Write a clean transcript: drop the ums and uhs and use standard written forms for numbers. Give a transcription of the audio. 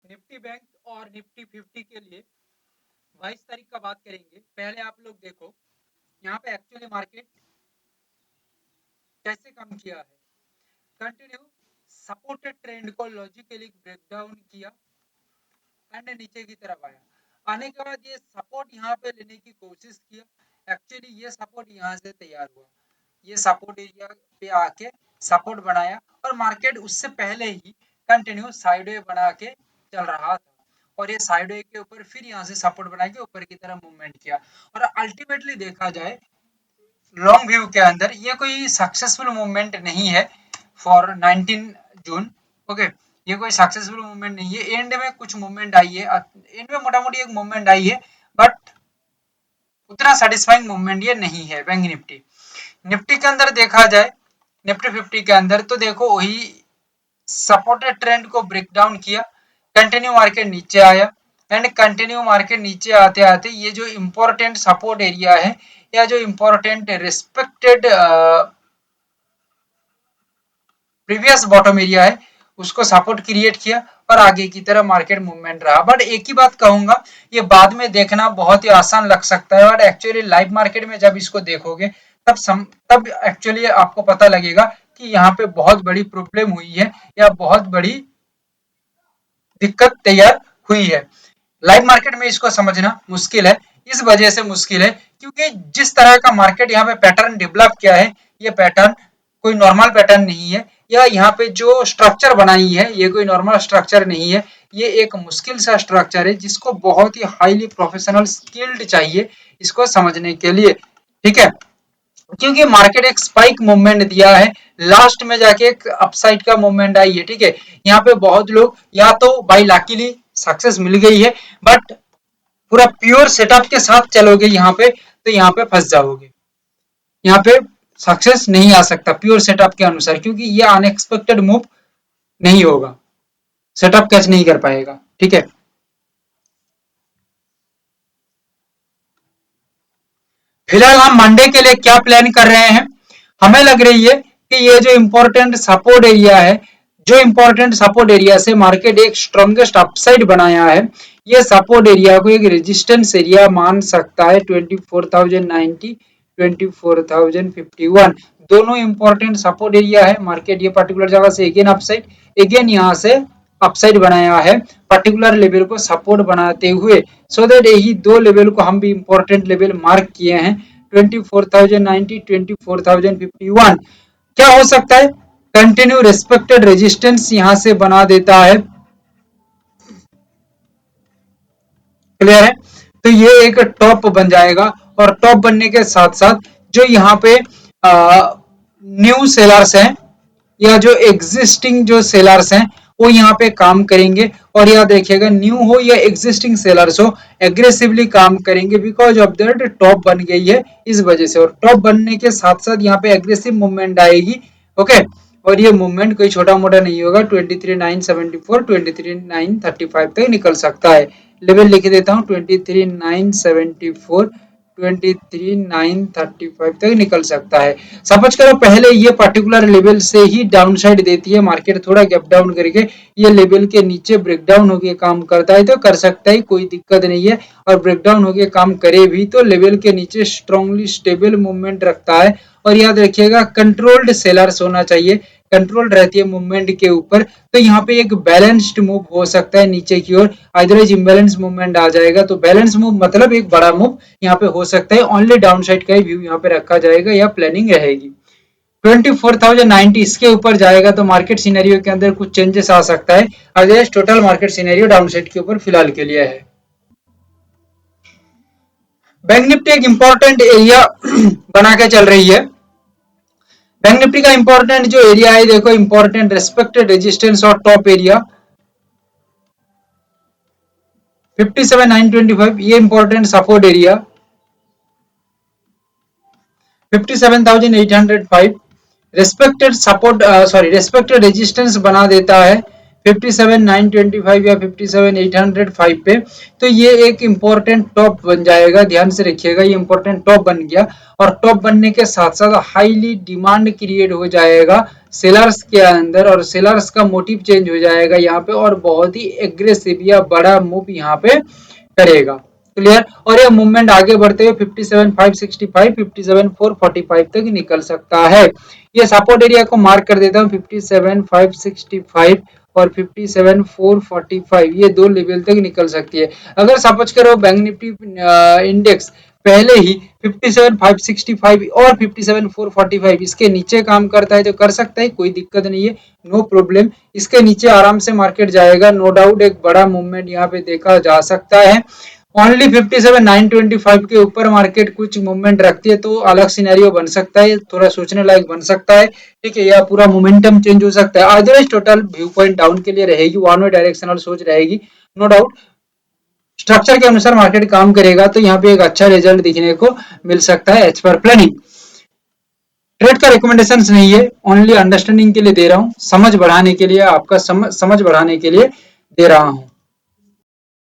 Nifty bank और Nifty 50 के लिए 22 तारीख का बात करेंगे। पहले आप लोग देखो यहाँ पे एक्चुअली मार्केट कैसे कम किया है। कंटिन्यू सपोर्टेड ट्रेंड को लॉजिकली ब्रेक डाउन किया एंड नीचे की तरफ आया। आने के बाद ये सपोर्ट यहाँ पे लेने की कोशिश किया। एक्चुअली ये सपोर्ट यहाँ से तैयार हुआ, ये सपोर्ट एरिया पे आके सपोर्ट बनाया और मार्केट उससे पहले ही कंटिन्यू साइडवे बना के चल रहा था और ये साइडवे के ऊपर फिर यहाँ से सपोर्ट बना के ऊपर की तरफ मूवमेंट किया। और अल्टीमेटली देखा जाए लॉन्ग व्यू के अंदर ये कोई सक्सेसफुल मूवमेंट नहीं है फॉर 19 जून। ओके, ये कोई सक्सेसफुल मूवमेंट नहीं है। एंड में कुछ मूवमेंट आई है, एंड में मोटा मोटी एक मूवमेंट आई है, बट उतना सेटिस्फाइंग मूवमेंट ये नहीं है। बैंक निफ्टी निफ्टी के अंदर देखा जाए, निफ्टी 50 के अंदर तो देखो वही सपोर्टेड ट्रेंड को ब्रेक डाउन किया, कंटिन्यू मार्केट नीचे आया एंड कंटिन्यू मार्केट नीचे आते आते ये जो इम्पोर्टेंट सपोर्ट एरिया है या जो important respected previous bottom area है उसको सपोर्ट क्रिएट किया और आगे की तरफ मार्केट मूवमेंट रहा। बट एक ही बात कहूंगा, ये बाद में देखना बहुत ही आसान लग सकता है, बट एक्चुअली लाइव मार्केट में जब इसको देखोगे तब एक्चुअली आपको पता लगेगा कि यहाँ पे बहुत बड़ी प्रॉब्लम हुई है या बहुत बड़ी दिक्कत तैयार हुई है। लाइव मार्केट में इसको समझना मुश्किल है, इस वजह से मुश्किल है क्योंकि जिस तरह का मार्केट यहाँ पे पैटर्न डेवलप किया है, ये पैटर्न कोई नॉर्मल पैटर्न नहीं है, या यहाँ पे जो स्ट्रक्चर बनाई है ये कोई नॉर्मल स्ट्रक्चर नहीं है। ये एक मुश्किल सा स्ट्रक्चर है जिसको बहुत ही हाईली प्रोफेशनल स्किल्ड चाहिए इसको समझने के लिए, ठीक है। क्योंकि मार्केट एक स्पाइक मूवमेंट दिया है, लास्ट में जाके एक अपसाइड का मूवमेंट आई है, ठीक है। यहाँ पे बहुत लोग या तो बाई लकीली सक्सेस मिल गई है, बट पूरा प्योर सेटअप के साथ चलोगे यहाँ पे तो यहाँ पे फंस जाओगे, यहाँ पे सक्सेस नहीं आ सकता प्योर सेटअप के अनुसार, क्योंकि ये अनएक्सपेक्टेड मूव नहीं होगा, सेटअप कैच नहीं कर पाएगा, ठीक है। फिलहाल हम मंडे के लिए क्या प्लान कर रहे हैं, हमें लग रही है कि ये जो इम्पोर्टेंट सपोर्ट एरिया है, जो इम्पोर्टेंट सपोर्ट एरिया से मार्केट एक स्ट्रॉन्गेस्ट अपसाइड बनाया है, ये सपोर्ट एरिया को एक रेजिस्टेंस एरिया मान सकता है 24,090 24,051 दोनों इम्पोर्टेंट सपोर्ट एरिया है। मार्केट ये पर्टिकुलर जगह से अगेन अपसाइड, अगेन यहाँ से अपसाइड बनाया है पर्टिकुलर लेवल को सपोर्ट बनाते हुए, सो दैट यही दो लेवल को हम भी इंपॉर्टेंट लेवल मार्क किए हैं 24,090 24,051। क्या हो सकता है, कंटिन्यू रिस्पेक्टेड रेजिस्टेंस यहां से बना देता है, क्लियर है। तो ये एक टॉप बन जाएगा और टॉप बनने के साथ साथ जो यहाँ पे न्यू सेलर्स हैं या जो एग्जिस्टिंग जो सेलर्स हैं वो यहाँ पे काम करेंगे, और यह देखिएगा न्यू हो या एग्जिस्टिंग सेलर्स हो एग्रेसिवली काम करेंगे बिकॉज ऑफ दैट टॉप बन गई है इस वजह से, और टॉप बनने के साथ साथ यहाँ पे एग्रेसिव मूवमेंट आएगी, ओके। और ये मूवमेंट कोई छोटा मोटा नहीं होगा, 23,974 23,935 तक निकल सकता है। लेवल लिख देता हूँ 23,974 23,935 तक निकल सकता है। सपोज करो पहले ये पर्टिकुलर लेवल से ही डाउन साइड देती है, मार्केट थोड़ा गैप डाउन करके ये लेवल के नीचे ब्रेक डाउन होके काम करता है तो कर सकता है, कोई दिक्कत नहीं है। और ब्रेक डाउन होके काम करे भी तो लेवल के नीचे स्ट्रांगली स्टेबल मूवमेंट रखता है। और याद रखिएगा कंट्रोल्ड सेलर्स होना चाहिए, कंट्रोल रहती है मूवमेंट के ऊपर, तो यहाँ पे एक बैलेंस्ड मूव हो सकता है नीचे की ओर, अदरवाइज इम्बैलेंस मूवमेंट आ जाएगा। तो बैलेंस मूव मतलब एक बड़ा मूव यहाँ पे हो सकता है, ओनली डाउन साइड का ही व्यू यहाँ पे रखा जाएगा या प्लानिंग रहेगी। 24,090 इसके ऊपर जाएगा तो मार्केट सिनेरियो के अंदर कुछ चेंजेस आ सकता है, otherwise total market scenario down side के ऊपर फिलहाल के लिए है। बैंक निफ्टी एक इंपॉर्टेंट एरिया बना के चल रही है। बैंक निफ्टी का इंपॉर्टेंट जो एरिया है देखो, इंपॉर्टेंट रेस्पेक्टेड रेजिस्टेंस और टॉप एरिया 57,925, ये important support area 57,805, respected support respected resistance बना देता है 57,925 या 57,805 पे, तो ये एक इम्पोर्टेंट टॉप बन जाएगा। ध्यान से रखिएगा, ये इम्पोर्टेंट टॉप बन गया और टॉप बनने के साथ साथ हाईली डिमांड क्रिएट हो जाएगा सेलर्स के अंदर और सेलर्स का मोटिव चेंज हो जाएगा यहाँ पे और बहुत ही एग्रेसिव या बड़ा मूव यहाँ पे करेगा। क्लियर। और ये मूवमेंट आगे बढ़ते हुए 57,565 57,445 तक निकल सकता है। ये सपोर्ट एरिया को मार्क कर देता हूँ 57,565 और 57,445, ये दो लेवल तक निकल सकती है। अगर सपोज करो बैंक निफ्टी इंडेक्स पहले ही 57,565 और 57,445 इसके नीचे काम करता है तो कर सकता है, कोई दिक्कत नहीं है, नो प्रॉब्लम। इसके नीचे आराम से मार्केट जाएगा, नो डाउट एक बड़ा मूवमेंट यहाँ पे देखा जा सकता है। ओनली 57,925 के ऊपर मार्केट कुछ मूवमेंट रखती है तो अलग सिनेरियो बन सकता है, थोड़ा सोचने लायक बन सकता है, ठीक है, या पूरा मोमेंटम चेंज हो सकता है। Otherwise total view point down के लिए रहेगी, वन वे डायरेक्शनल सोच रहेगी, नो डाउट। स्ट्रक्चर के अनुसार मार्केट काम करेगा तो यहाँ पे एक अच्छा रिजल्ट दिखने को मिल सकता है एज पर प्लानिंग। ट्रेड का रिकमेंडेशन नहीं है, ओनली अंडरस्टैंडिंग के लिए दे रहा हूँ, समझ बढ़ाने के लिए, आपका समझ बढ़ाने के लिए दे रहा हूँ।